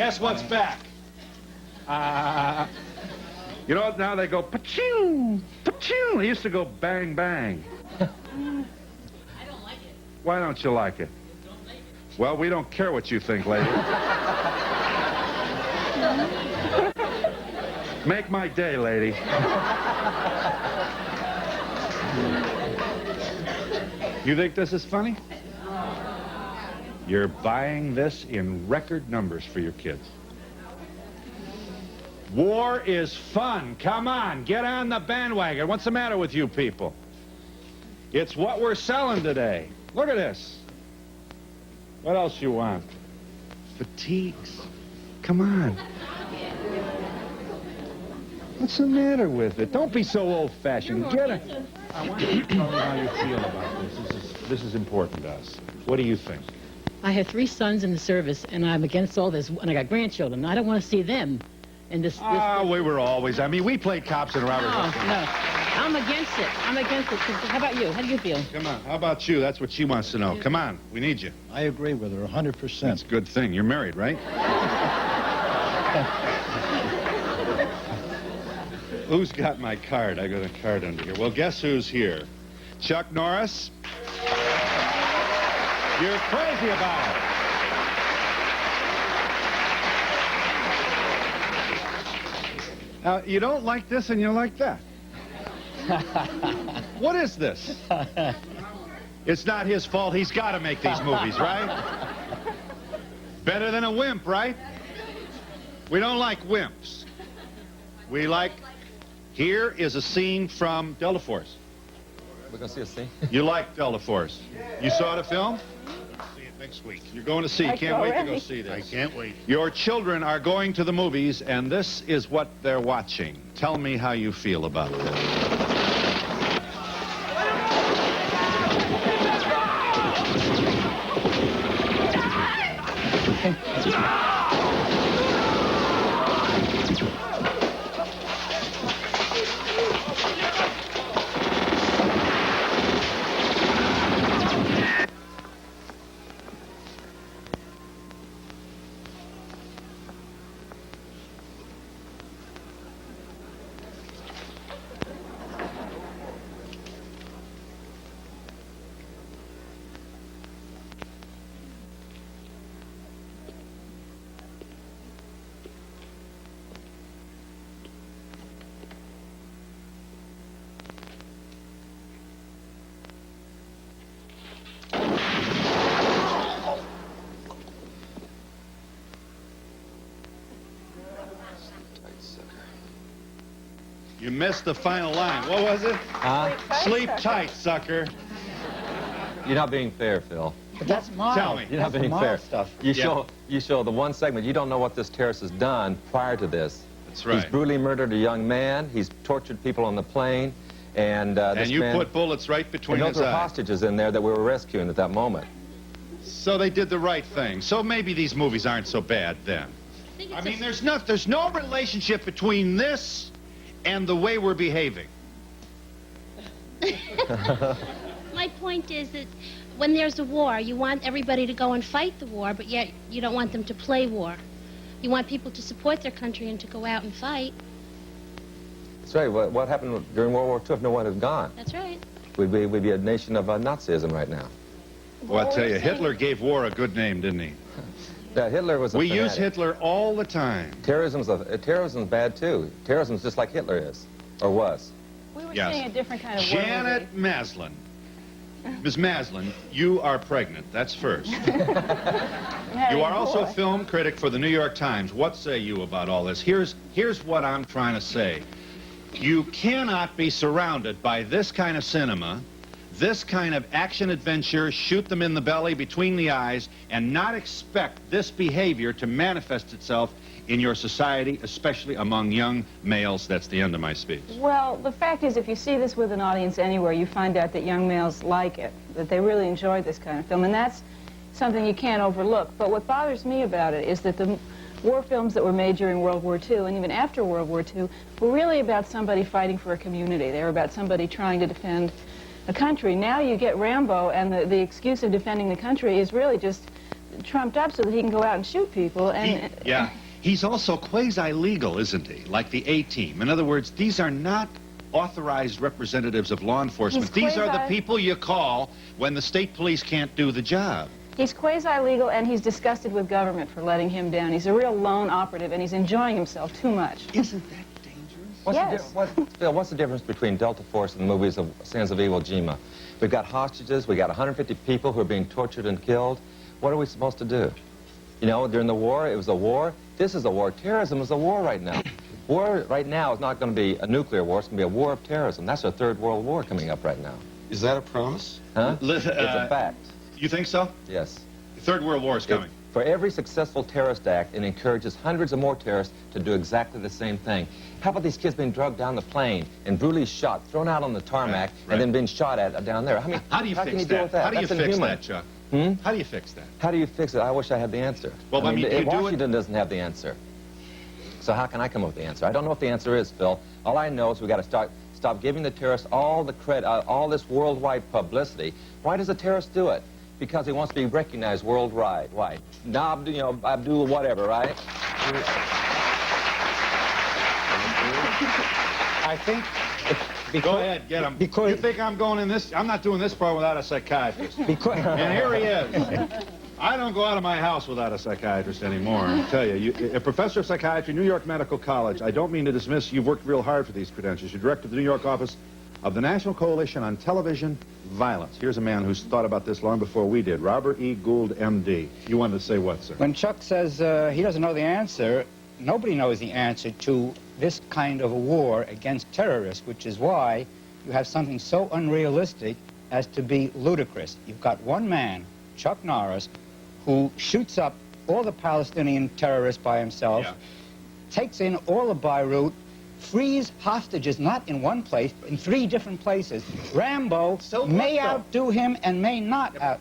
Guess what's back? You know what? Now they go pa-ching, pa-ching. They used to go bang, bang. I don't like it. Why don't you like it? Don't make it. Well, we don't care what you think, lady. Make my day, lady. You think this is funny? You're buying this in record numbers for your kids. War is fun. Come on, get on the bandwagon. What's the matter with you people? It's what we're selling today. Look at this. What else you want? Fatigues. Come on. What's the matter with it? Don't be so old-fashioned. Get it. I want you to tell me how you feel about this. This is important to us. What do you think? I have 3 sons in the service, and I'm against all this, and I got grandchildren. I don't want to see them in this. We were always. I mean, we played cops in Robert Hood. No. I'm against it. I'm against it. How about you? How do you feel? Come on. How about you? That's what she wants to know. Come on. We need you. I agree with her 100%. That's a good thing. You're married, right? Who's got my card? I got a card under here. Well, guess who's here? Chuck Norris. You're crazy about it. Now, you don't like this and you like that. What is this? It's not his fault. He's got to make these movies, right? Better than a wimp, right? We don't like wimps. We like... Here is a scene from Delta Force. We're going to see a scene? You like Delta Force. You saw the film? See it next week. You're going to see. Can't wait to go see this. I can't wait. Your children are going to the movies, and this is what they're watching. Tell me how you feel about this. You missed the final line. What was it? Sleep tight, sucker. You're not being fair, Phil. But that's mild. Tell me. You're not being fair. You show the one segment. You don't know what this terrorist has done prior to this. That's right. He's brutally murdered a young man. He's tortured people on the plane. And you put bullets right between and his those were eyes. hostages in there that we were rescuing at that moment. So they did the right thing. So maybe these movies aren't so bad then. I mean, there's no relationship between this and the way we're behaving. My point is that when there's a war, you want everybody to go and fight the war, but yet you don't want them to play war. You want people to support their country and to go out and fight. That's right. What happened during World War II if no one had gone? That's right. We'd be a nation of Nazism right now. Well, I'll tell you, Hitler gave war a good name, didn't he? Yeah, Hitler was a We fanatic. use Hitler all the time. Terrorism's bad, too. Terrorism's just like Hitler is, or was. We were Yes. seeing a different kind of war Janet Maslin. Ms. Maslin, you are pregnant. That's first. You are also film critic for the New York Times. What say you about all this? Here's what I'm trying to say. You cannot be surrounded by this kind of cinema, this kind of action-adventure, shoot them in the belly, between the eyes, and not expect this behavior to manifest itself in your society, especially among young males. That's the end of my speech. Well, the fact is, if you see this with an audience anywhere, you find out that young males like it, that they really enjoy this kind of film, and that's something you can't overlook. But what bothers me about it is that the war films that were made during World War II and even after World War II were really about somebody fighting for a community. They were about somebody trying to defend a country. Now you get Rambo, and the excuse of defending the country is really just trumped up so that he can go out and shoot people. And Yeah. He's also quasi-legal, isn't he? Like the A-team. In other words, these are not authorized representatives of law enforcement. These are the people you call when the state police can't do the job. He's quasi-legal, and he's disgusted with government for letting him down. He's a real lone operative, and he's enjoying himself too much. Isn't that dangerous? Yes. Phil, what's the difference between Delta Force and the movies of Sins of Iwo Jima? We've got hostages, we got 150 people who are being tortured and killed. What are we supposed to do? You know, during the war, it was a war. This is a war. Terrorism is a war right now. War right now is not going to be a nuclear war. It's going to be a war of terrorism. That's a third world war coming up right now. Is that a promise? Huh? It's a fact. You think so? Yes. The Third World War is coming. For every successful terrorist act, it encourages hundreds of more terrorists to do exactly the same thing. How about these kids being drugged down the plane and brutally shot, thrown out on the tarmac, Right. and then being shot at down there? How do you can fix you deal that? with that? How do you That's fix inhuman. that, Chuck? How do you fix that? How do you fix it? I wish I had the answer. Well, I mean, you do it- Washington doesn't have the answer. So how can I come up with the answer? I don't know what the answer is, Phil. All I know is we got to stop giving the terrorists all the credit, all this worldwide publicity. Why does a terrorist do it? Because he wants to be recognized worldwide. Why? Now, you know, Abdul whatever, right? I think... Go ahead, get him. Because- You think I'm going in this? I'm not doing this part without a psychiatrist. Because, And here he is. I don't go out of my house without a psychiatrist anymore. I tell you, a professor of psychiatry, New York Medical College. I don't mean to dismiss. You've worked real hard for these credentials. You're director of the New York office of the National Coalition on Television Violence. Here's a man who's thought about this long before we did. Robert E. Gould, M.D. You wanted to say what, sir? when Chuck says he doesn't know the answer, nobody knows the answer to this kind of a war against terrorists, which is why you have something so unrealistic as to be ludicrous. You've got one man, Chuck Norris, who shoots up all the Palestinian terrorists by himself, Yeah. takes in all of Beirut, frees hostages not in one place, in 3 different places. Rambo So may what, though? outdo him and may not out.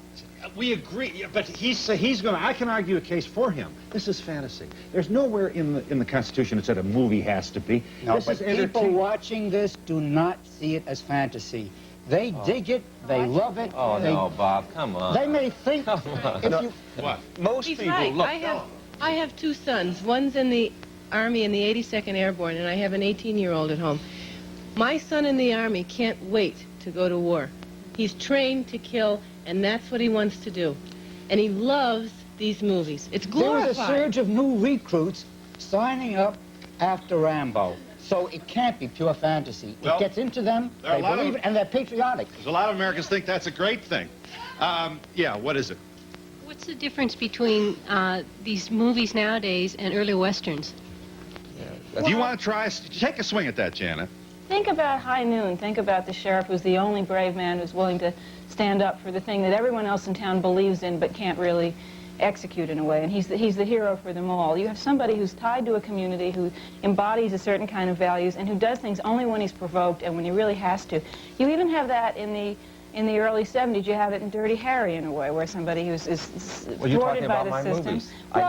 We agree, but he's going to. I can argue a case for him. This is fantasy. There's nowhere in the Constitution that said a movie has to be. No, this but is people entertainment. watching this do not see it as fantasy. They dig it, they love it. Oh, they, no, Bob, come on. They may think if you... What? Most He's people right. look. I have 2 sons. One's in the Army in the 82nd Airborne, and I have an 18-year-old at home. My son in the Army can't wait to go to war. He's trained to kill, and that's what he wants to do. And he loves these movies. It's There glorified. was a surge of new recruits signing up after Rambo. So it can't be pure fantasy. Well, it gets into them, there are they a lot believe of- it, and they're patriotic. There's a lot of Americans think that's a great thing. Yeah, what is it? What's the difference between these movies nowadays and early westerns? Do you want to try? Take a swing at that, Janet. Think about High Noon. Think about the sheriff who's the only brave man who's willing to stand up for the thing that everyone else in town believes in but can't really execute in a way. And he's the hero for them all. You have somebody who's tied to a community, who embodies a certain kind of values, and who does things only when he's provoked and when he really has to. You even have that in the early 70s. You have it in Dirty Harry in a way, where somebody who's Well, you're talking thwarted by about the my system. movies. Well,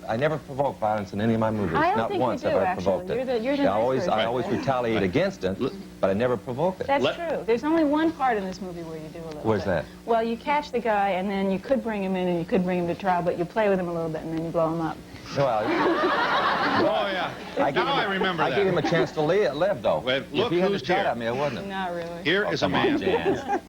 I never provoke violence in any of my movies. I don't Not think you once do, have I actually. provoked it. You're the I nice always version. retaliate against it, but I never provoke it. That's true. There's only one part in this movie where you do a little Where's bit. that? Well, you catch the guy, and then you could bring him in, and you could bring him to trial, but you play with him a little bit, and then you blow him up. Well, Oh, yeah. Now I remember I that. gave him a chance to live, though. Well, If look he hadn't who's shot here. at me, I wouldn't have. Not really. Here is a Come on, man. Jan.